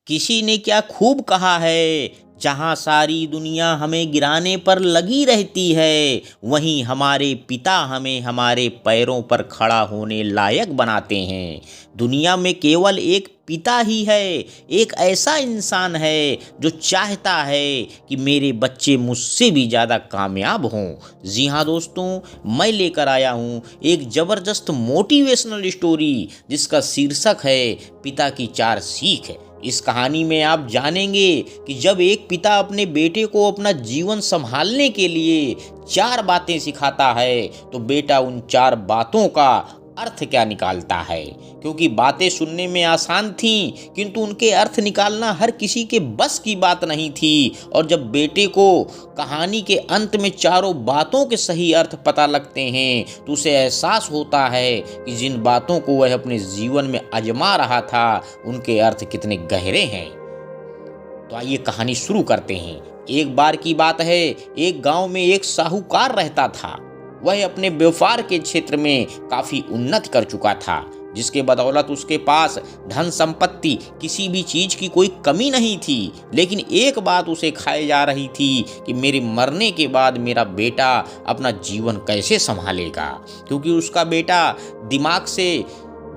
किसी ने क्या खूब कहा है, जहाँ सारी दुनिया हमें गिराने पर लगी रहती है, वहीं हमारे पिता हमें हमारे पैरों पर खड़ा होने लायक बनाते हैं। दुनिया में केवल एक पिता ही है, एक ऐसा इंसान है जो चाहता है कि मेरे बच्चे मुझसे भी ज़्यादा कामयाब हों। जी हाँ दोस्तों, मैं लेकर आया हूँ एक ज़बरदस्त मोटिवेशनल स्टोरी जिसका शीर्षक है पिता की 4 सीख। इस कहानी में आप जानेंगे कि जब एक पिता अपने बेटे को अपना जीवन संभालने के लिए 4 बातें सिखाता है तो बेटा उन 4 बातों का अर्थ क्या निकालता है। क्योंकि बातें सुनने में आसान थीं, किंतु उनके अर्थ निकालना हर किसी के बस की बात नहीं थी। और जब बेटे को कहानी के अंत में चारों बातों के सही अर्थ पता लगते हैं तो उसे एहसास होता है कि जिन बातों को वह अपने जीवन में आजमा रहा था उनके अर्थ कितने गहरे हैं। तो आइए कहानी शुरू करते हैं। एक बार की बात है, एक गांव में एक साहूकार रहता था। वह अपने व्यापार के क्षेत्र में काफी उन्नति कर चुका था, जिसके बदौलत उसके पास धन संपत्ति किसी भी चीज की कोई कमी नहीं थी। लेकिन एक बात उसे खाए जा रही थी कि मेरे मरने के बाद मेरा बेटा अपना जीवन कैसे संभालेगा। क्योंकि उसका बेटा दिमाग से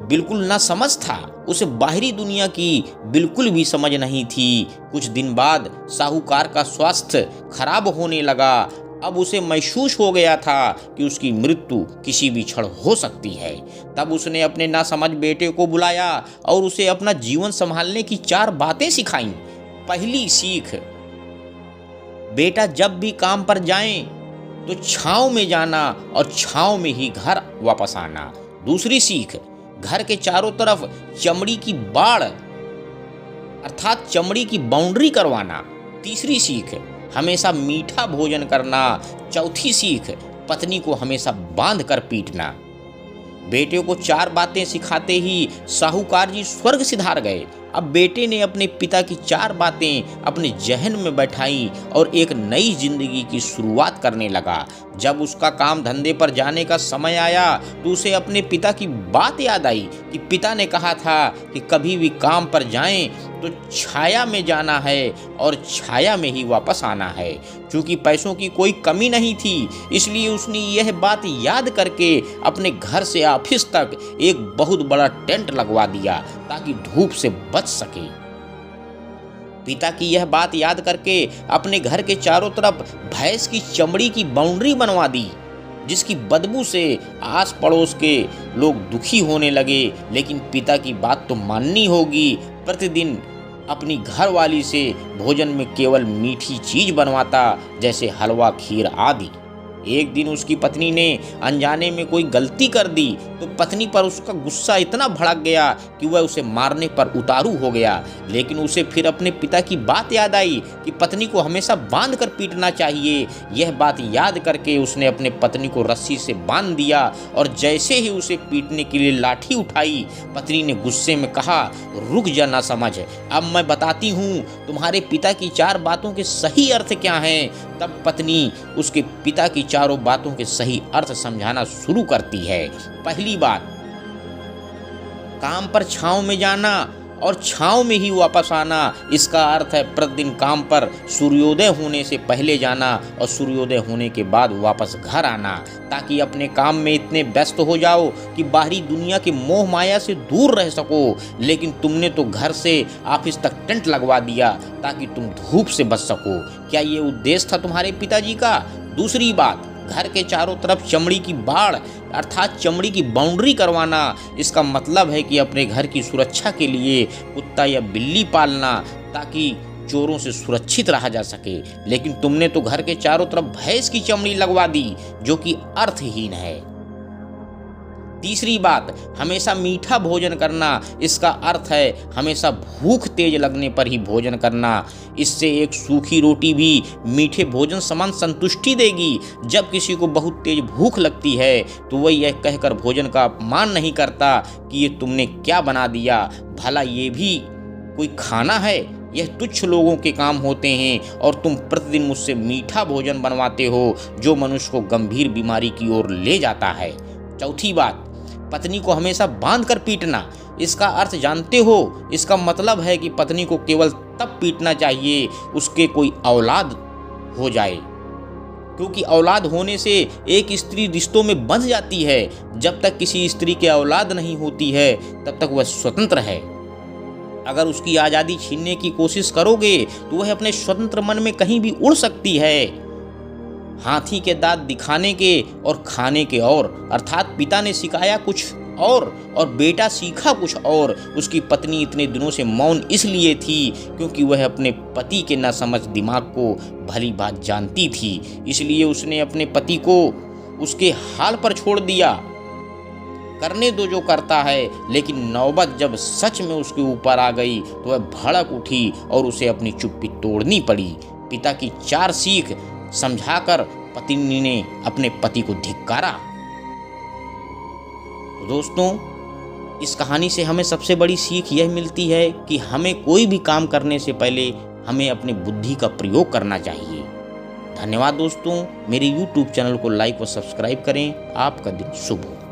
बिल्कुल ना समझ था, उसे बाहरी दुनिया की बिल्कुल भी समझ नहीं थी। कुछ दिन बाद साहूकार का स्वास्थ्य खराब होने लगा। अब उसे महसूस हो गया था कि उसकी मृत्यु किसी भी क्षण हो सकती है। तब उसने अपने नासमझ बेटे को बुलाया और उसे अपना जीवन संभालने की 4 बातें सिखाईं। पहली सीख, बेटा जब भी काम पर जाएं तो छांव में जाना और छांव में ही घर वापस आना। दूसरी सीख, घर के चारों तरफ चमड़ी की बाड़ अर्थात चमड़ी की बाउंड्री करवाना। तीसरी सीख, हमेशा मीठा भोजन करना। चौथी सीख, पत्नी को हमेशा बांध कर पीटना। बेटे को 4 बातें सिखाते ही साहूकार जी स्वर्ग सिधार गए। अब बेटे ने अपने पिता की 4 बातें अपने जहन में बैठाई और एक नई जिंदगी की शुरुआत करने लगा। जब उसका काम धंधे पर जाने का समय आया तो उसे अपने पिता की बात याद आई कि पिता ने कहा था कि कभी भी काम पर जाएं तो छाया में जाना है और छाया में ही वापस आना है। क्योंकि पैसों की कोई कमी नहीं थी, इसलिए उसने यह बात याद करके अपने घर से ऑफिस तक एक बहुत बड़ा टेंट लगवा दिया ताकि धूप से बच सके। पिता की यह बात याद करके अपने घर के चारों तरफ भैंस की चमड़ी की बाउंड्री बनवा दी, जिसकी बदबू से आस पड़ोस के लोग दुखी होने लगे। लेकिन पिता की बात तो माननी होगी। प्रतिदिन अपनी घरवाली से भोजन में केवल मीठी चीज बनवाता, जैसे हलवा, खीर आदि। एक दिन उसकी पत्नी ने अनजाने में कोई गलती कर दी तो पत्नी पर उसका गुस्सा इतना भड़क गया कि वह उसे मारने पर उतारू हो गया। लेकिन उसे फिर अपने पिता की बात याद आई कि पत्नी को हमेशा बांध कर पीटना चाहिए। यह बात याद करके उसने अपने पत्नी को रस्सी से बांध दिया और जैसे ही उसे पीटने के लिए लाठी उठाई, पत्नी ने गुस्से में कहा, रुक जा ना समझ, अब मैं बताती हूँ तुम्हारे पिता की 4 बातों के सही अर्थ क्या हैं। तब पत्नी उसके पिता की 4 बातों के सही अर्थ समझाना शुरू करती है। पहली बात, काम पर छांव में जाना और छांव में ही वापस आना। इसका अर्थ है प्रतिदिन काम पर सूर्योदय होने से पहले जाना और सूर्योदय होने के बाद वापस घर आना, ताकि अपने काम में इतने व्यस्त हो जाओ कि बाहरी दुनिया के मोह माया से दूर रह सको। लेकिन तुमने तो घर से ऑफिस तक टेंट लगवा दिया ताकि तुम धूप से बच सको। क्या ये उद्देश्य था तुम्हारे पिताजी का? दूसरी बात, घर के चारों तरफ चमड़ी की बाड़ अर्थात चमड़ी की बाउंड्री करवाना। इसका मतलब है कि अपने घर की सुरक्षा के लिए कुत्ता या बिल्ली पालना ताकि चोरों से सुरक्षित रहा जा सके। लेकिन तुमने तो घर के चारों तरफ भैंस की चमड़ी लगवा दी, जो कि अर्थहीन है। तीसरी बात, हमेशा मीठा भोजन करना। इसका अर्थ है हमेशा भूख तेज लगने पर ही भोजन करना। इससे एक सूखी रोटी भी मीठे भोजन समान संतुष्टि देगी। जब किसी को बहुत तेज भूख लगती है तो वह यह कहकर भोजन का अपमान नहीं करता कि ये तुमने क्या बना दिया, भला ये भी कोई खाना है। यह तुच्छ लोगों के काम होते हैं और तुम प्रतिदिन मुझसे मीठा भोजन बनवाते हो, जो मनुष्य को गंभीर बीमारी की ओर ले जाता है। चौथी बात, पत्नी को हमेशा बांध कर पीटना। इसका अर्थ जानते हो? इसका मतलब है कि पत्नी को केवल तब पीटना चाहिए उसके कोई औलाद हो जाए, क्योंकि औलाद होने से एक स्त्री रिश्तों में बंध जाती है। जब तक किसी स्त्री के औलाद नहीं होती है तब तक वह स्वतंत्र है। अगर उसकी आज़ादी छीनने की कोशिश करोगे तो वह अपने स्वतंत्र मन में कहीं भी उड़ सकती है। हाथी के दांत दिखाने के और खाने के और, अर्थात पिता ने सिखाया कुछ और बेटा सीखा कुछ और। उसकी पत्नी इतने दिनों से मौन इसलिए थी क्योंकि वह अपने पति के नासमझ दिमाग को भली बात जानती थी। इसलिए उसने अपने पति को उसके हाल पर छोड़ दिया, करने दो जो करता है। लेकिन नौबत जब सच में उसके ऊपर आ गई तो वह भड़क उठी और उसे अपनी चुप्पी तोड़नी पड़ी। पिता की 4 सीख समझाकर पत्नी ने अपने पति को धिक्कारा। दोस्तों, इस कहानी से हमें सबसे बड़ी सीख यह मिलती है कि हमें कोई भी काम करने से पहले हमें अपनी बुद्धि का प्रयोग करना चाहिए। धन्यवाद दोस्तों। मेरे YouTube चैनल को लाइक व सब्सक्राइब करें। आपका दिन शुभ हो।